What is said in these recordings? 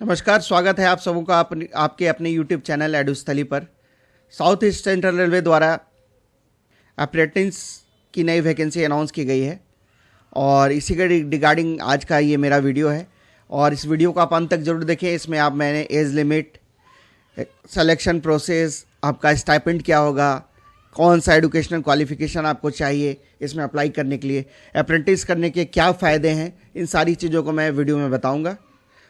नमस्कार, स्वागत है आप सबों का आपके अपने YouTube चैनल एडुस्थली पर। साउथ ईस्ट सेंट्रल रेलवे द्वारा अप्रेंटिस की नई वैकेंसी अनाउंस की गई है और इसी के रिगार्डिंग आज का ये मेरा वीडियो है। और इस वीडियो को आप अंत तक जरूर देखें। इसमें आप मैंने एज लिमिट, सिलेक्शन प्रोसेस, आपका स्टाइपेंड क्या होगा, कौन सा एजुकेशनल क्वालिफिकेशन आपको चाहिए इसमें अप्लाई करने के लिए, अप्रेंटिस करने के क्या फ़ायदे हैं, इन सारी चीज़ों को मैं वीडियो में बताऊंगा।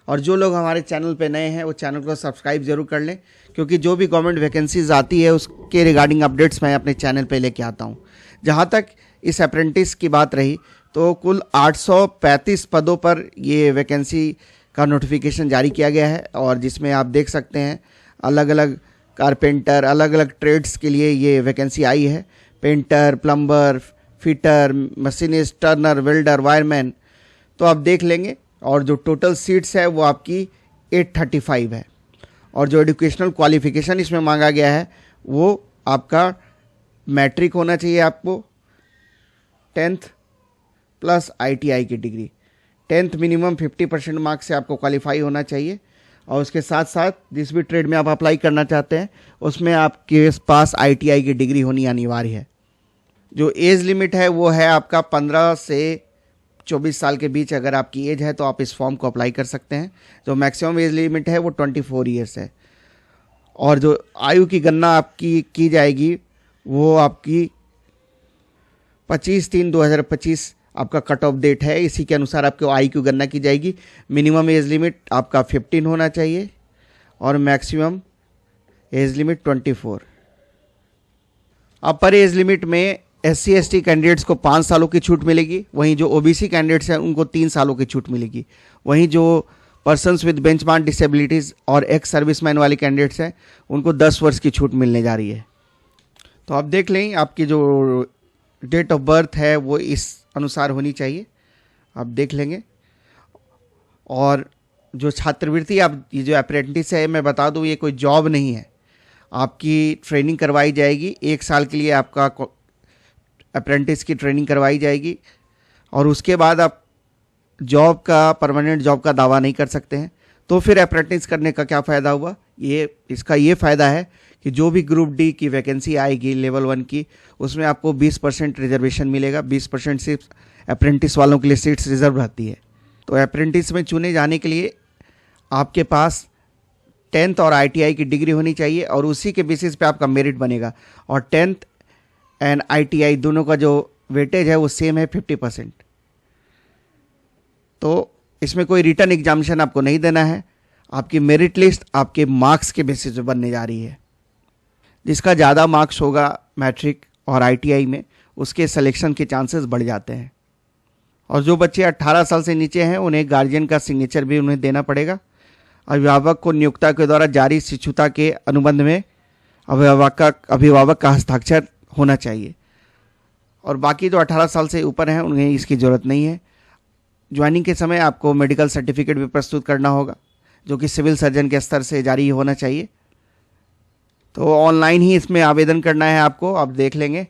और जो लोग हमारे चैनल पे नए हैं वो चैनल को सब्सक्राइब जरूर कर लें, क्योंकि जो भी गवर्नमेंट वैकेंसीज आती है उसके रिगार्डिंग अपडेट्स मैं अपने चैनल पे लेके आता हूँ। जहाँ तक इस अप्रेंटिस की बात रही तो कुल 835 पदों पर ये वैकेंसी का नोटिफिकेशन जारी किया गया है और जिसमें आप देख सकते हैं अलग अलग कारपेंटर, अलग अलग ट्रेड्स के लिए ये वैकेंसी आई है। Painter, plumber, fitter, machinist, Turner, welder, wireman, तो आप देख लेंगे। और जो टोटल सीट्स है वो आपकी 835 है। और जो एजुकेशनल क्वालिफिकेशन इसमें मांगा गया है वो आपका मैट्रिक होना चाहिए, आपको 10th प्लस ITI की डिग्री। 10th मिनिमम 50% मार्क्स से आपको क्वालिफाई होना चाहिए। और उसके साथ साथ जिस भी ट्रेड में आप अप्लाई करना चाहते हैं उसमें आपके पास ITI की डिग्री होनी अनिवार्य है। जो एज लिमिट है वो है आपका 15 से 24 साल के बीच अगर आपकी एज है तो आप इस फॉर्म को अप्लाई कर सकते हैं। जो मैक्सिमम एज लिमिट है वो 24 ईयर्स है। और जो आयु की गणना आपकी की जाएगी वो आपकी 25/3/2025 आपका कट ऑफ डेट है। इसी के अनुसार आपको आयु की गणना की जाएगी। मिनिमम एज लिमिट आपका 15 होना चाहिए और मैक्सिमम एज लिमिट 24। अपर एज लिमिट में SC/ST कैंडिडेट्स को 5 सालों की छूट मिलेगी, वहीं जो OBC कैंडिडेट्स हैं उनको 3 सालों की छूट मिलेगी। वहीं जो पर्सन्स विद बेंचमार्क डिसेबिलिटीज़ और एक्स सर्विसमैन वाले कैंडिडेट्स हैं उनको 10 वर्ष की छूट मिलने जा रही है। तो आप देख लें, आपकी जो डेट ऑफ बर्थ है वो इस अनुसार होनी चाहिए, आप देख लेंगे। और जो छात्रवृत्ति आप ये जो अप्रेंटिस है, मैं बता दूँ ये कोई जॉब नहीं है, आपकी ट्रेनिंग करवाई जाएगी। 1 साल के लिए आपका अप्रेंटिस की ट्रेनिंग करवाई जाएगी और उसके बाद आप जॉब का, परमानेंट जॉब का दावा नहीं कर सकते हैं। तो फिर अप्रेंटिस करने का क्या फ़ायदा हुआ? इसका ये फ़ायदा है कि जो भी ग्रुप डी की वैकेंसी आएगी लेवल 1 की, उसमें आपको 20% रिजर्वेशन मिलेगा। 20% सिर्फ अप्रेंटिस वालों के लिए सीट्स रिजर्व रहती है। तो अप्रेंटिस में चुने जाने के लिए आपके पास 10th और ITI की डिग्री होनी चाहिए और उसी के बेसिस पे आपका मेरिट बनेगा। और 10th एंड ITI दोनों का जो वेटेज है वो सेम है, 50%। तो इसमें कोई रिटर्न एग्जामिनेशन आपको नहीं देना है। आपकी मेरिट लिस्ट आपके मार्क्स के बेसिस पे बनने जा रही है। जिसका ज़्यादा मार्क्स होगा मैट्रिक और ITI में, उसके सिलेक्शन के चांसेस बढ़ जाते हैं। और जो बच्चे 18 साल से नीचे हैं उन्हें गार्जियन का सिग्नेचर भी उन्हें देना पड़ेगा। अभिभावक को नियोक्ता के द्वारा जारी शिक्षुता के अनुबंध में अभिभावक का हस्ताक्षर होना चाहिए। और बाकी जो 18 साल से ऊपर हैं उन्हें इसकी ज़रूरत नहीं है। ज्वाइनिंग के समय आपको मेडिकल सर्टिफिकेट भी प्रस्तुत करना होगा जो कि सिविल सर्जन के स्तर से जारी होना चाहिए। तो ऑनलाइन ही इसमें आवेदन करना है आपको, आप देख लेंगे।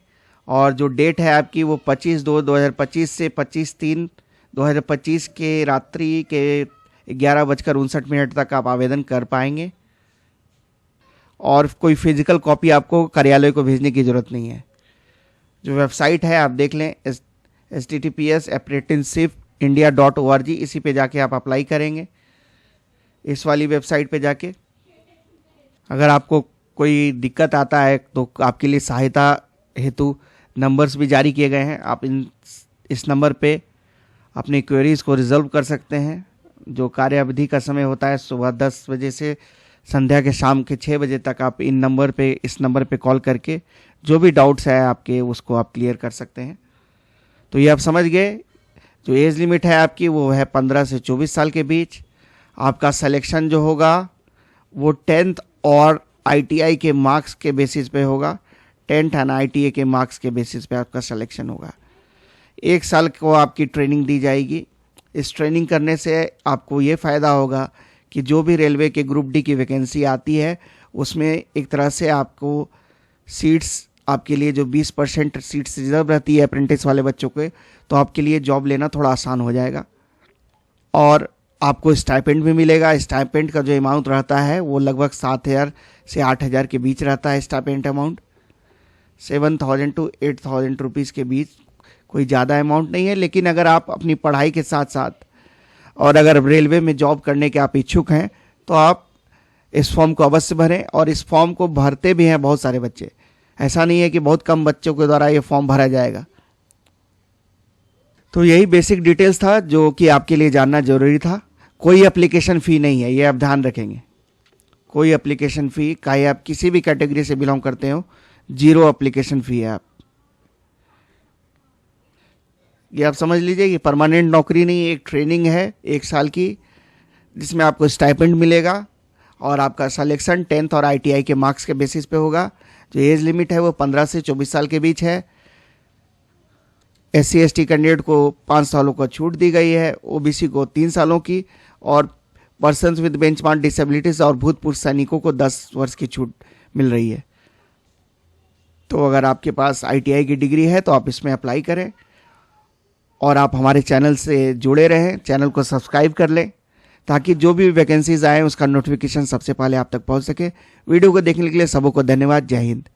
और जो डेट है आपकी वो 25/2/2025 से 25/3/2025 के रात्रि के 11:59 तक आप आवेदन कर पाएंगे। और कोई फिजिकल कॉपी आपको कार्यालय को भेजने की ज़रूरत नहीं है। जो वेबसाइट है आप देख लें, https://apprenticeshipindia.org, इसी पे जाके आप अप्लाई करेंगे। इस वाली वेबसाइट पे जाके अगर आपको कोई दिक्कत आता है तो आपके लिए सहायता हेतु नंबर्स भी जारी किए गए हैं। आप इस नंबर पे अपनी क्वेरीज़ को रिजॉल्व कर सकते हैं। जो कार्य अवधि का समय होता है सुबह 10 बजे से संध्या के शाम के 6 बजे तक, आप इस नंबर पे कॉल करके जो भी डाउट्स है आपके उसको आप क्लियर कर सकते हैं। तो ये आप समझ गए। जो एज लिमिट है आपकी वो है 15 से 24 साल के बीच। आपका सिलेक्शन जो होगा वो 10th और ITI के मार्क्स के बेसिस पे होगा। 10th एंड ITI के मार्क्स के बेसिस पे आपका सिलेक्शन होगा। 1 साल को आपकी ट्रेनिंग दी जाएगी। इस ट्रेनिंग करने से आपको ये फ़ायदा होगा कि जो भी रेलवे के ग्रुप डी की वैकेंसी आती है उसमें एक तरह से आपको सीट्स, आपके लिए जो 20% सीट्स रिजर्व रहती है अप्रेंटिस वाले बच्चों के, तो आपके लिए जॉब लेना थोड़ा आसान हो जाएगा। और आपको स्टाइपेंड भी मिलेगा। स्टाइपेंड का जो अमाउंट रहता है वो लगभग 7,000 से 8,000 के बीच रहता है। स्टाइपेंड अमाउंट 7,000 to 8,000 रुपीज़ के बीच, कोई ज़्यादा अमाउंट नहीं है। लेकिन अगर आप अपनी पढ़ाई के साथ साथ और अगर रेलवे में जॉब करने के आप इच्छुक हैं तो आप इस फॉर्म को अवश्य भरें। और इस फॉर्म को भरते भी हैं बहुत सारे बच्चे, ऐसा नहीं है कि बहुत कम बच्चों के द्वारा ये फॉर्म भरा जाएगा। तो यही बेसिक डिटेल्स था जो कि आपके लिए जानना जरूरी था। कोई एप्लीकेशन फ़ी नहीं है, ये आप ध्यान रखेंगे। कोई एप्लीकेशन फ़ी, चाहे आप किसी भी कैटेगरी से बिलोंग करते हो, 0 एप्लीकेशन फ़ी है। आप ये आप समझ लीजिए कि परमानेंट नौकरी नहीं, एक ट्रेनिंग है 1 साल की, जिसमें आपको स्टाइपेंड मिलेगा और आपका सिलेक्शन 10th और ITI के मार्क्स के बेसिस पे होगा। जो एज लिमिट है वो 15 से 24 साल के बीच है। SC ST कैंडिडेट को 5 सालों का छूट दी गई है, OBC को 3 सालों की, और पर्सन्स विद बेंचमार्क डिसेबिलिटीज और भूतपूर्व सैनिकों को 10 वर्ष की छूट मिल रही है। तो अगर आपके पास ITI की डिग्री है तो आप इसमें अप्लाई करें और आप हमारे चैनल से जुड़े रहें। चैनल को सब्सक्राइब कर लें ताकि जो भी वैकेंसीज आए उसका नोटिफिकेशन सबसे पहले आप तक पहुंच सके। वीडियो को देखने के लिए सबको धन्यवाद। जय हिंद।